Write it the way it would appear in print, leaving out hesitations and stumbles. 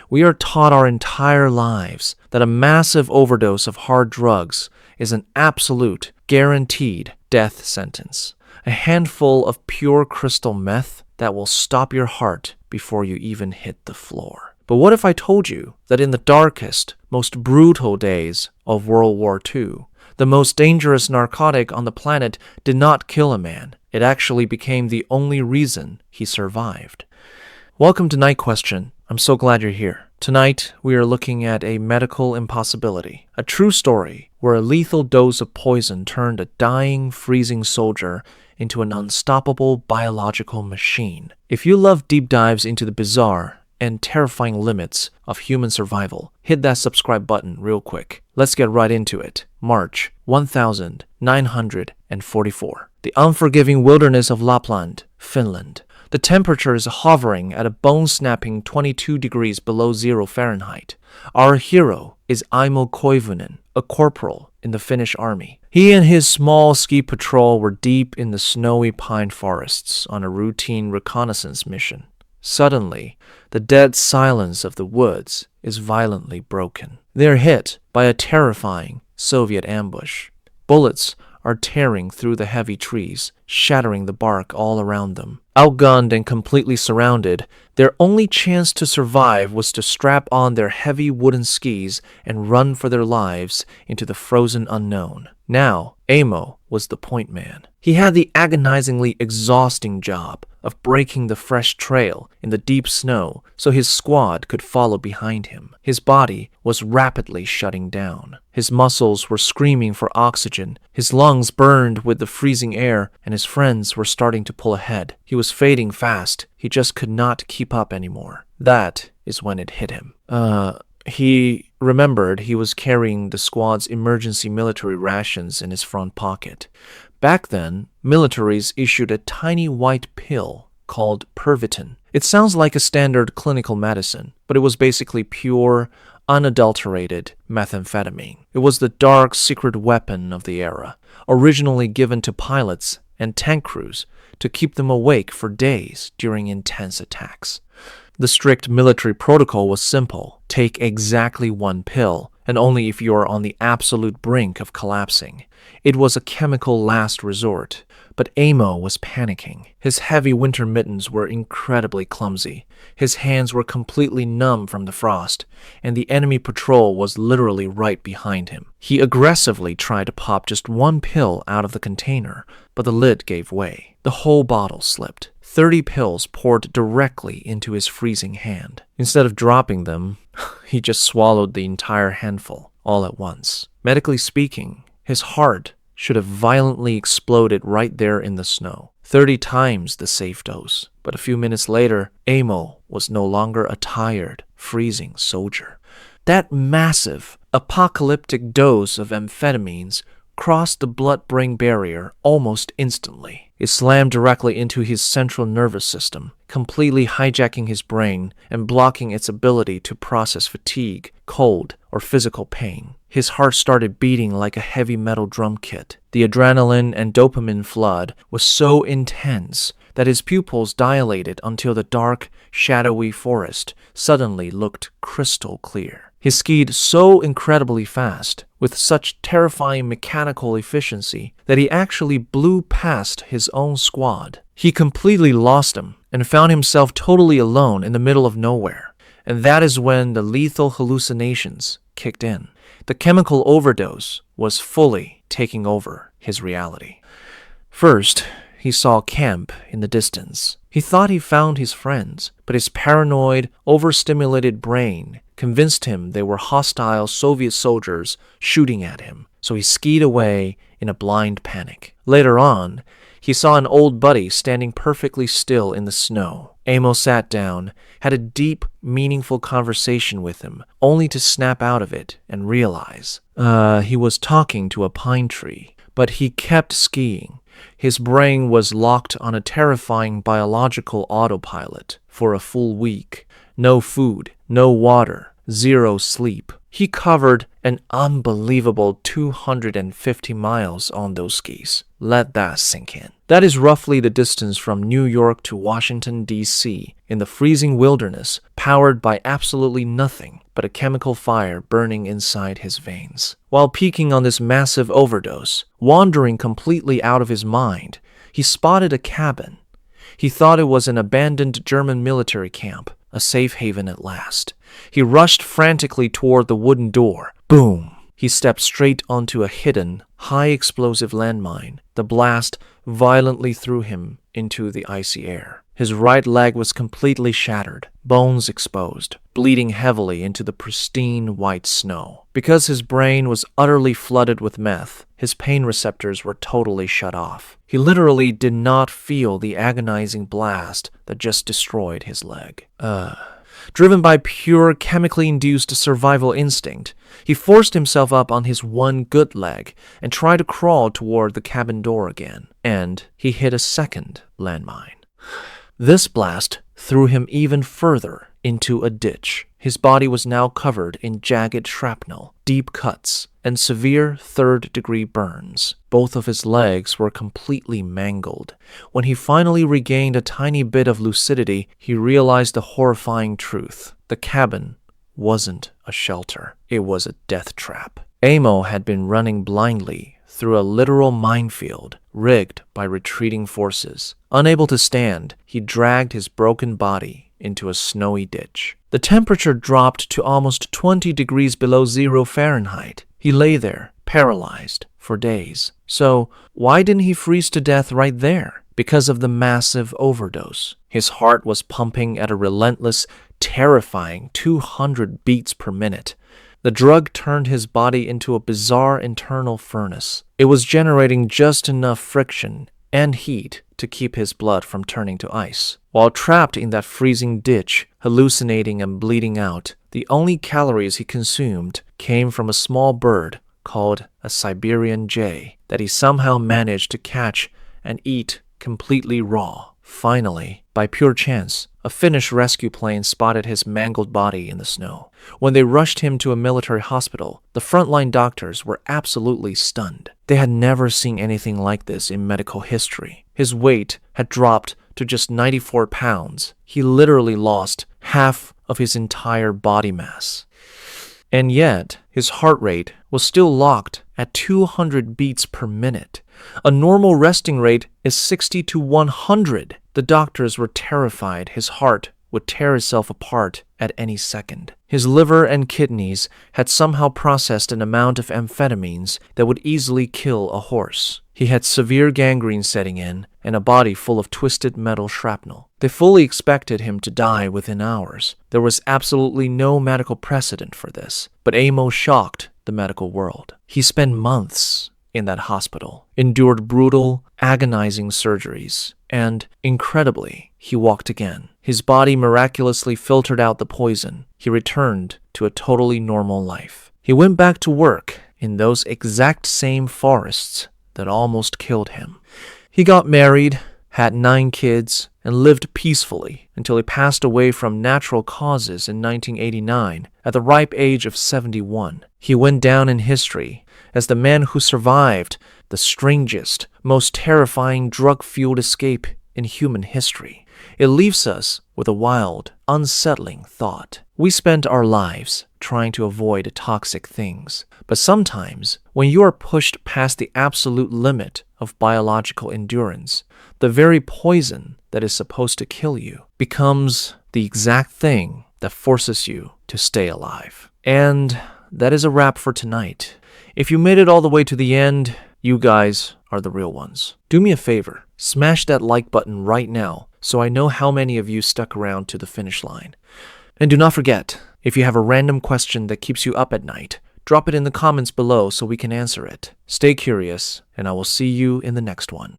We are taught our entire lives that a massive overdose of hard drugs is an absolute, guaranteed death sentence. A handful of pure crystal meth that will stop your heart before you even hit the floor. But what if I told you that in the darkest, most brutal days of World War II, the most dangerous narcotic on the planet did not kill a man. It actually became the only reason he survived. Welcome to Night Question. I'm so glad you're here. Tonight, we are looking at a medical impossibility, a true story where a lethal dose of poison turned a dying, freezing soldier into an unstoppable biological machine. If you love deep dives into the bizarre and terrifying limits of human survival, hit that subscribe button real quick. Let's get right into it. March 1944. The unforgiving wilderness of Lapland, Finland. The temperature is hovering at a bone-snapping 22 degrees below 0 Fahrenheit. Our hero is Aimo Koivunen, a corporal in the Finnish army. He and his small ski patrol were deep in the snowy pine forests on a routine reconnaissance mission. Suddenly, the dead silence of the woods is violently broken. They are hit by a terrifying Soviet ambush. Bullets are tearing through the heavy trees, shattering the bark all around them. Outgunned and completely surrounded, their only chance to survive was to strap on their heavy wooden skis and run for their lives into the frozen unknown. Now, Aimo was the point man. He had the agonizingly exhausting job of breaking the fresh trail in the deep snow so his squad could follow behind him. His body was rapidly shutting down. His muscles were screaming for oxygen, his lungs burned with the freezing air, and his friends were starting to pull ahead. He was fading fast. He just could not keep up anymore. That is when it hit him. He remembered he was carrying the squad's emergency military rations in his front pocket. Back then, militaries issued a tiny white pill called Pervitin. It sounds like a standard clinical medicine, but it was basically pure, unadulterated methamphetamine. It was the dark, secret weapon of the era, originally given to pilots and tank crews to keep them awake for days during intense attacks. The strict military protocol was simple. Take exactly one pill, and only if you are on the absolute brink of collapsing. It was a chemical last resort, but Aimo was panicking. His heavy winter mittens were incredibly clumsy. His hands were completely numb from the frost, and the enemy patrol was literally right behind him. He aggressively tried to pop just one pill out of the container, but the lid gave way. The whole bottle slipped. 30 pills poured directly into his freezing hand. Instead of dropping them, he just swallowed the entire handful all at once. Medically speaking, his heart should have violently exploded right there in the snow. 30 times the safe dose. But a few minutes later, Aimo was no longer a tired, freezing soldier. That massive, apocalyptic dose of amphetamines crossed the blood-brain barrier almost instantly. It slammed directly into his central nervous system, completely hijacking his brain and blocking its ability to process fatigue, cold, or physical pain. His heart started beating like a heavy metal drum kit. The adrenaline and dopamine flood was so intense that his pupils dilated until the dark, shadowy forest suddenly looked crystal clear. He skied so incredibly fast, with such terrifying mechanical efficiency, that he actually blew past his own squad. He completely lost them and found himself totally alone in the middle of nowhere. And that is when the lethal hallucinations kicked in. The chemical overdose was fully taking over his reality. First, he saw camp in the distance. He thought he found his friends, but his paranoid, overstimulated brain convinced him they were hostile Soviet soldiers shooting at him, so he skied away in a blind panic. Later on, he saw an old buddy standing perfectly still in the snow. Aimo sat down, had a deep, meaningful conversation with him, only to snap out of it and realize he was talking to a pine tree. But he kept skiing. His brain was locked on a terrifying biological autopilot for a full week. No food, no water, zero sleep. He covered An unbelievable 250 miles on those skis. Let that sink in. That is roughly the distance from New York to Washington, D.C., in the freezing wilderness, powered by absolutely nothing but a chemical fire burning inside his veins. While peaking on this massive overdose, wandering completely out of his mind, he spotted a cabin. He thought it was an abandoned German military camp, a safe haven at last. He rushed frantically toward the wooden door. Boom! He stepped straight onto a hidden, high-explosive landmine. The blast violently threw him into the icy air. His right leg was completely shattered, bones exposed, bleeding heavily into the pristine white snow. Because his brain was utterly flooded with meth, his pain receptors were totally shut off. He literally did not feel the agonizing blast that just destroyed his leg. Driven by pure chemically induced survival instinct, he forced himself up on his one good leg and tried to crawl toward the cabin door again. And he hit a second landmine. This blast threw him even further into a ditch. His body was now covered in jagged shrapnel, deep cuts, and severe third-degree burns. Both of his legs were completely mangled. When he finally regained a tiny bit of lucidity, he realized the horrifying truth. The cabin wasn't a shelter. It was a death trap. Amo had been running blindly through a literal minefield, rigged by retreating forces. Unable to stand, he dragged his broken body into a snowy ditch. The temperature dropped to almost 20 degrees below 0 Fahrenheit. He lay there, paralyzed, for days. So, why didn't he freeze to death right there? Because of the massive overdose. His heart was pumping at a relentless, terrifying 200 beats per minute. The drug turned his body into a bizarre internal furnace. It was generating just enough friction and heat to keep his blood from turning to ice. While trapped in that freezing ditch, hallucinating and bleeding out, the only calories he consumed came from a small bird called a Siberian jay that he somehow managed to catch and eat completely raw. Finally, by pure chance, a Finnish rescue plane spotted his mangled body in the snow. When they rushed him to a military hospital, the frontline doctors were absolutely stunned. They had never seen anything like this in medical history. His weight had dropped to just 94 pounds. He literally lost half of his entire body mass. And yet, his heart rate was still locked at 200 beats per minute. A normal resting rate is 60 to 100. The doctors were terrified his heart would tear itself apart at any second. His liver and kidneys had somehow processed an amount of amphetamines that would easily kill a horse. He had severe gangrene setting in and a body full of twisted metal shrapnel. They fully expected him to die within hours. There was absolutely no medical precedent for this, but Amo shocked the medical world. He spent months in that hospital, endured brutal, agonizing surgeries, and, incredibly, he walked again. His body miraculously filtered out the poison. He returned to a totally normal life. He went back to work in those exact same forests that almost killed him. He got married, had 9 kids, and lived peacefully until he passed away from natural causes in 1989 at the ripe age of 71. He went down in history as the man who survived the strangest, most terrifying drug-fueled escape in human history. It leaves us with a wild, unsettling thought. We spend our lives trying to avoid toxic things, but sometimes, when you are pushed past the absolute limit of biological endurance, the very poison that is supposed to kill you becomes the exact thing that forces you to stay alive. And that is a wrap for tonight. If you made it all the way to the end, you guys are the real ones. Do me a favor, smash that like button right now so I know how many of you stuck around to the finish line. And do not forget, if you have a random question that keeps you up at night, drop it in the comments below so we can answer it. Stay curious, and I will see you in the next one.